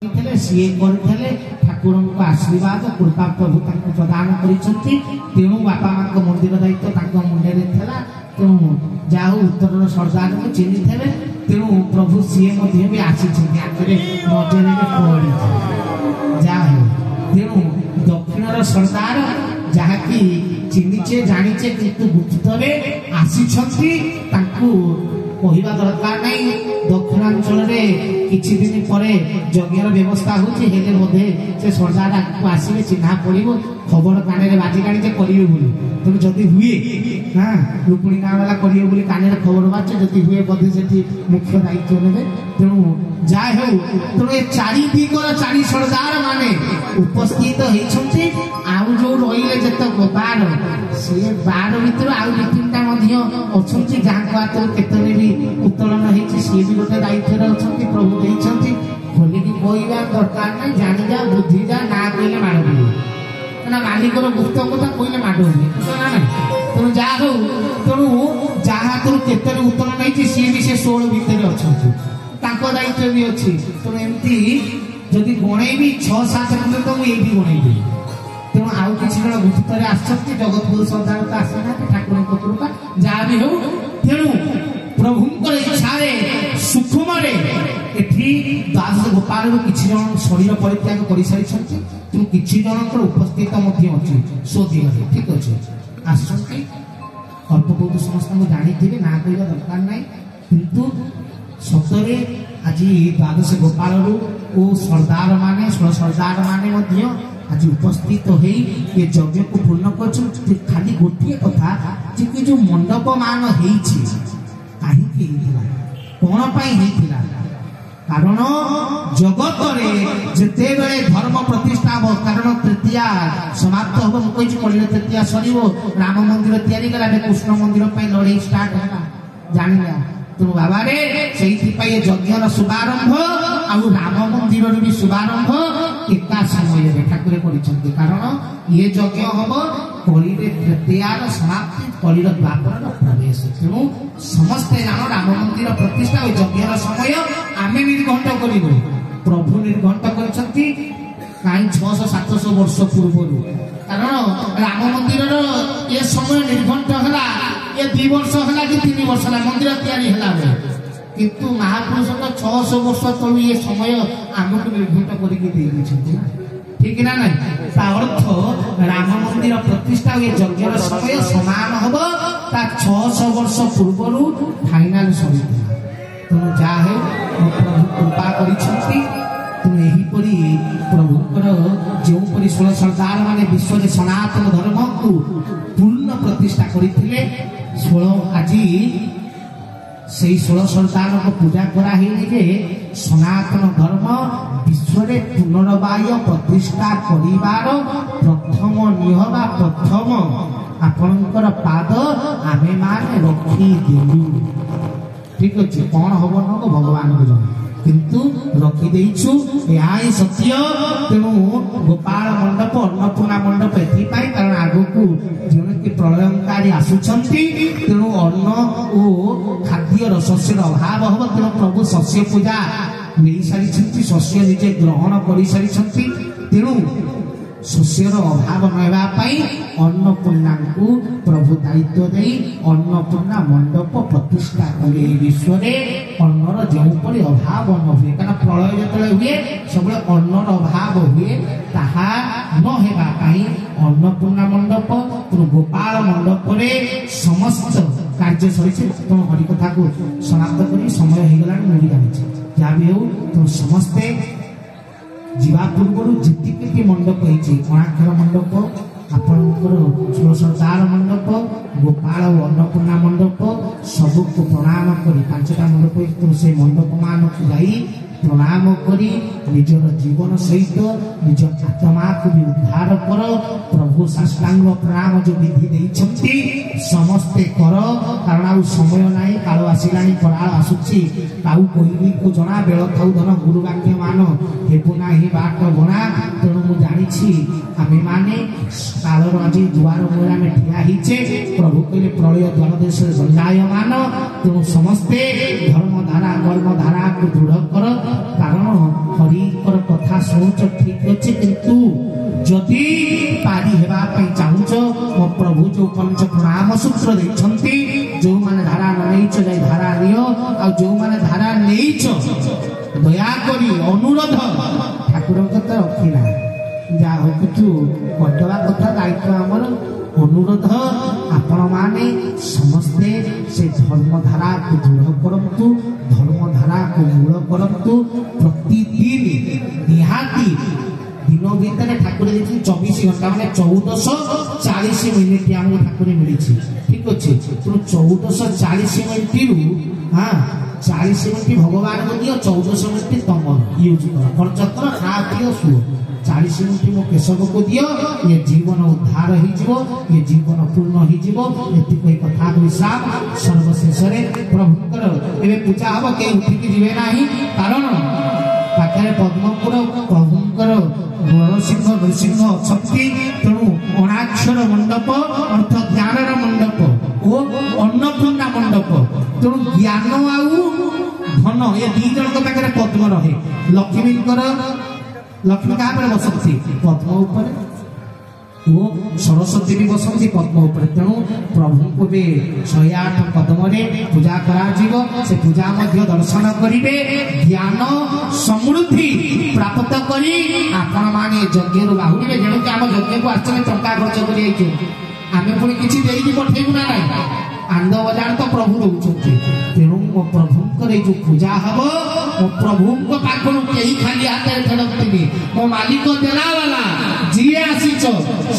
सी ठाकुर आशीर्वाद कृपा प्रभु प्रदान करू बापा माँ मंदिर दायित्व मुंडे तेणु जहा उत्तर सरदार को चिन्ह थे तेणु प्रभु सी भी आसी नजर पड़ी जहा तेणु दक्षिण सरदार जहाँकि चिन्हीचे जानीचे किंतु गुप्त आसी कहवा दरकार नहीं दक्षिणांचल किछि दिन पर यज्ञ व्यवस्था होते से सरदार आगे आसवे चिन्हा पड़ो खबर कान बाजी काणी करेंगे बोली तेणु जदि हुए हाँ रुक्णी गाँ वाला करेंगे कान खबर बाजे जदि हुए बोधे से मुख्य दायित्व ने तेणु जहा हो तेणु ये चारि दिगर चारि सरदार माने उपस्थित होती आउ जो रही जतक बार से बार भर आउ दु तीनटा अच्छा जहाँ हाथ केतने भी उत्तोलन होती सी भी गोटे दायित्व अच्छा प्रभु देखते खोलिकी कहवा दरकार ना जानी जा बुद्धि जा ना कहले माड़ ना मालिक गुप्त कथा कहले माड़ तेणु जहा हो तेणु जहाँ हाथ केतने उत्तोलन होती सी भी से 16 भितर अच्छा दायित्व भी अच्छी तेणु एमती जदि गणेबी 6-7 खंड तो मुझे भी गणेबी तेणु आउ किसी जन गुप्त जगतगुरु सरदार तो आसना ठाकुर कृपा जहाँ भी हो तेणु प्रभु इच्छा सुखम द्वादश गोपाल किसी जन शरीर परित्याग कर सारी तेणु किसी जन उपस्थित अच्छी सोधी ठीक अच्छे आस अल्प बहुत समस्त जानी ना कहवा दरकार ना किंतु सतरे आज द्वादश गोपाल सरदार माने सरदार माने आज उपस्थित हो ये यज्ञ को पूर्ण कर खाली गोटे कथा कि जो मंडप मान कहीं कौन कारण जगत जिते बड़े धर्म प्रतिष्ठा हम कारण तृतीया समाप्त हम मुझे कल तृतीया सर राम मंदिर तैयारी कला कृष्ण मंदिर लड़ाई स्टार्ट है जाना तेणु बाबा से यज्ञर शुभारंभ आउ राम मंदिर भी शुभारंभ एका समय ठाकुर कर कारण ये यज्ञ हम कली तृतीयार समाप्ति कलिर द्वापर प्रवेश तेणु समस्ते जान राम मंदिर प्रतिष्ठा और यज्ञर समय आम निर्घंट करूँ प्रभु निर्घंट कर कहीं 600-700 वर्ष पूर्व कारण राम मंदिर ये समय निर्घंट है ये 2 वर्ष है कि 3 वर्ष है मंदिर तैयारी है किंतु महापुरुष तो 600 वर्ष तलू ये समय आमको निर्घंट कर ठीक ना ना अर्थ राम मंदिर प्रतिष्ठा ये यज्ञ समय समान हम 600 वर्ष पूर्व फाइनाल सरी तेणु जहाँ प्रभु कृपा कर प्रभुकर जो 16 सरदार माने विश्व में सनातन धर्म को पूर्ण प्रतिष्ठा करते 16 आज से 16 सरदार को पूजा कराइले सनातन धर्म विश्व में पुनर्वाय प्रतिष्ठा करिवार प्रथम निहबा प्रथम आपणकर पाद आमे माने रखी देलु ठीक अच्छे कौन हम न भगवान को जान किंतु रखी देइछु यही सत्य तेणु गोपाल मंडप अन्नपूर्णा मंडप एपाई कारण आगु को जो प्रलयंकारी आसुचंती तेणु अन्न और खाद्यर शस्यर अभाव हम तेणु प्रभु शस्य पूजा नहीं सारी शस्य निजे ग्रहण कर सारी तेणु शस्यर अभाव नापी अन्नपूर्णा को प्रभु दायित्व दे अन्नपूर्णा मंडप प्रतिष्ठा कले विश्व अन्नर जो अभाव न हुए कारण प्रलय जो हुए सब अन्नर अभाव हुए ताहा न हेबाई अन्नपूर्णा मंडप गोपाल मंडप समस्त कार्य सरी हरिकथा को समाप्त कर समय होगा मिल जाए जहाँ भी हो तो समस्ते जीवा पूर्व जी मंडप कोणाक्षर मंडप आपणकर 16 सरदार मंडप गोपाल और अन्नपूर्णा मंडप सबको प्रणाम कर 5टा मंडप से मंडप मान को जाई प्रणाम करी निजर जीवन सहित निज आत्मा को भी उद्धार कर प्रभु साष्टांग प्रणाम जो विधि देइछंती समस्ते कर कारण आ समय ना काल आसलानी कराल आसुची ताऊ कोई को जना बेल थाउ धन गुरु वाक्य मान हेपुना ही बाट बना तेणु मु जानी आमे माने कालर आज दुआर मूल आम ठिया हिचे प्रभु कहले प्रलय द्वार देश संजायमान तेणु समस्ते धर्म धारा कर्म धारा को दृढ़ कर कारण हरिकर ଶୁଣୁଛ ଠିକ ଅଛି, କିନ୍ତୁ ଯଦି ପାରି ହେବା ପାଇଁ ଚାହୁଁଛ ମୋ ପ୍ରଭୁ ଯୋଉ ପଞ୍ଚ ପ୍ରଣାମ ସୂତ୍ର ଦେଇଛନ୍ତି, ଯୋଉମାନେ ଧାରା ନ ନେଇଛ ଯାଇ ଧାରା ନିଅ, ଆଉ ଯୋଉମାନେ ଧାରା ନେଇଛ ଦୟାକରି ଅନୁରୋଧ ଠାକୁରଙ୍କ ତ ରଖିନା ଯାହା ହଉ କିନ୍ତୁ କରିଦେବା କଥା ଦାୟିତ୍ୱ ଆମର। ଅନୁରୋଧ ଆପଣ ମାନେ ସମସ୍ତେ ସେ ଧର୍ମଧାରାକୁ ଦୃଢ଼ କରନ୍ତୁ, ଧର୍ମଧାରାକୁ ମୂଳ କରନ୍ତୁ। ପ୍ରତିଦିନ ନିହାତି ଦିନ ଭିତରେ ଠାକୁର ଦେଇଛନ୍ତି 24 ଘଣ୍ଟା ମାନେ 1440 ମିନିଟ୍ ଆମକୁ ଠାକୁର ମିଳିଛି, ଠିକ ଅଛି। ତେଣୁ 1440 ମିନିଟ୍ରୁ 40 ମିନିଟ୍ ଭଗବାନଙ୍କୁ ଦିଅ, 1400 ମିନିଟ୍ ତମର ୟୁଜ କର, ଖର୍ଚ୍ଚ କର, ଖା ପିଅ ଶୁଅ। 40 ମିନିଟ୍ ମୋ କେଶବକୁ ଦିଅ, ଏ ଜୀବନ ଉଦ୍ଧାର ହେଇଯିବ, ଏ ଜୀବନ ପୂର୍ଣ୍ଣ ହେଇଯିବ। ଏତିକି କଥା ହିସାବ ସର୍ବଶେଷରେ ପ୍ରଭୁଙ୍କର ଏବେ ପୂଜା ହବ, କେହି ଉଠିକି ଯିବେ ନାହିଁ, କାରଣ ପାଖରେ ପଦ୍ମପୁର ପ୍ରଭୁଙ୍କର ନରସିଂହ ନୃସିଂହ ଅଛନ୍ତି। ତେଣୁ ଅଣାକ୍ଷର ମଣ୍ଡପ ଅର୍ଥ ଜ୍ଞାନର ମଣ୍ଡପ ଓ ଅନ୍ନପୂର୍ଣ୍ଣା ମଣ୍ଡପ। ତେଣୁ ଜ୍ଞାନ ଆଉ ଧନ ଏ ଦି ଜଣଙ୍କ ପାଖରେ ପଦ୍ମ ରହେ। ଲକ୍ଷ୍ମୀଙ୍କର ଲକ୍ଷ୍ମୀ କାହା ଉପରେ ବସନ୍ତି? ପଦ୍ମ ଉପରେ। ଓ ସରସ୍ୱତୀ ବି ବସନ୍ତି ପଦ୍ମ ଉପରେ। ତେଣୁ ପ୍ରଭୁଙ୍କୁ ବି 108 ପଦ୍ମରେ ପୂଜା କରାଯିବ। ସେ ପୂଜା ମଧ୍ୟ ଦର୍ଶନ କରିବେ, ଜ୍ଞାନ ସମୃଦ୍ଧି ପ୍ରାପ୍ତ କରି ଆପଣ ମାନେ ଯଜ୍ଞରୁ ବାହୁଡ଼ିବେ। ଯେଣୁକି ଆମ ଯଜ୍ଞକୁ ଆସିଛନ୍ତି ଟଙ୍କା ଖର୍ଚ୍ଚ କରି ଯାଇଛନ୍ତି, ଆମେ ପୁଣି କିଛି ଦେଇକି ପଠେଇବୁ ନା ନାହିଁ, ଆନନ୍ଦ ବଜାର ତ ପ୍ରଭୁ ରହୁଛନ୍ତି। ତେଣୁ ମୋ ପ୍ରଭୁଙ୍କର ଏଇ ଯୋଉ ପୂଜା ହବ, ମୋ ପ୍ରଭୁଙ୍କ ପାଖରୁ କେହି ଖାଲି ହାତରେ ଫେରନ୍ତିନି। ମୋ ମାଲିକ ଦେଲାବାଲା ଯିଏ ଆସିଛ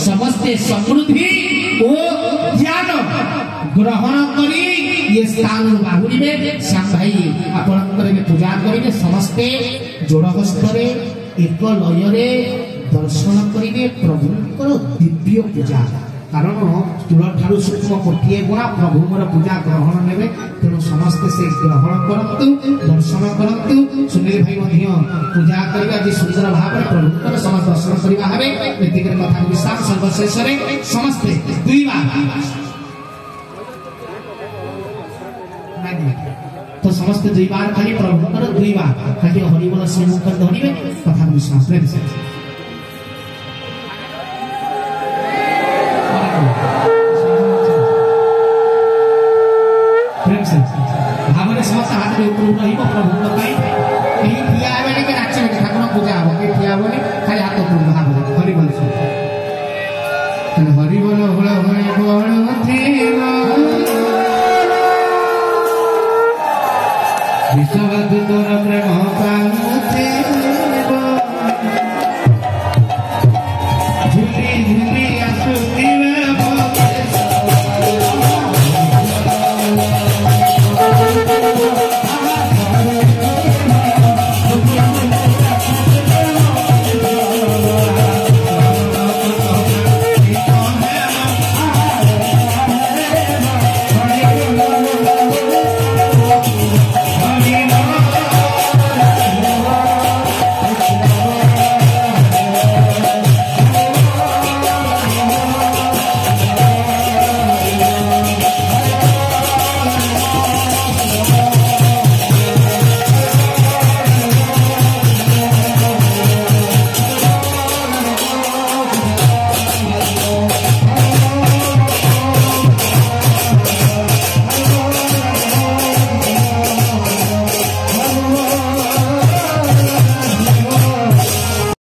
ସମସ୍ତେ ସମୃଦ୍ଧି ଓ ଜ୍ଞାନ ଗ୍ରହଣ କରି ଏ ସ୍ଥାନରୁ ବାହୁଡ଼ିବେ। ଶ୍ୟାମ ଭାଇ ଆପଣଙ୍କର ଏବେ ପୂଜା କରିବେ, ସମସ୍ତେ ଯୋଡ଼ ହସ୍ତରେ ଏକ ଲୟରେ ଦର୍ଶନ କରିବେ ପ୍ରଭୁଙ୍କର ଦିବ୍ୟ ପୂଜା। କାରଣ ତୁଳଠାରୁ ସୂକ୍ଷ୍ମ କୋଟିଏ ଗୁଣା ପ୍ରଭୁ ମୋର ପୂଜା ଗ୍ରହଣ ନେବେ। ତେଣୁ ସମସ୍ତେ ସେ ଗ୍ରହଣ କରନ୍ତୁ, ଦର୍ଶନ କରନ୍ତୁ। ସୁନୀଲ ଭାଇ ମଧ୍ୟ ପୂଜା କରିବା ଆଜି ସୁନ୍ଦର ଭାବରେ ପ୍ରଭୁଙ୍କର ସମସ୍ତେ ଦର୍ଶନ କରିବା ହେବେ। ଏତିକିରେ କଥା ବିଶ୍ରାମ। ସର୍ବଶେଷରେ ସମସ୍ତେ ଦୁଇବାର ତ ସମସ୍ତେ ଦୁଇବାର ଖାଲି ପ୍ରଭୁଙ୍କର ଦୁଇବାର ଖାଲି ହରିବୋଲ ଶ୍ରୀମୁଖ ଧରିବେ। କଥା ବିଶ୍ରାମ ପ୍ରେମ ଭାବରେ ସମସ୍ତେ ହାତରେ ଉପରକୁ ରହିବ ପ୍ରଭୁଙ୍କ ପାଇଁ। କେହି ଠିଆ ହେବେନି କି ନାଚିବେନି, ଠାକୁର ପୂଜା ହବ, କେହି ଠିଆ ହେବନି, ଖାଲି ହାତ ଉପରକୁ ଭାବରେ ହରିବୋଲ ହରିବୋଲ ହୁଳ ହରିବୋଳ ବିଶ୍ୱ ତୋର ପ୍ରେମ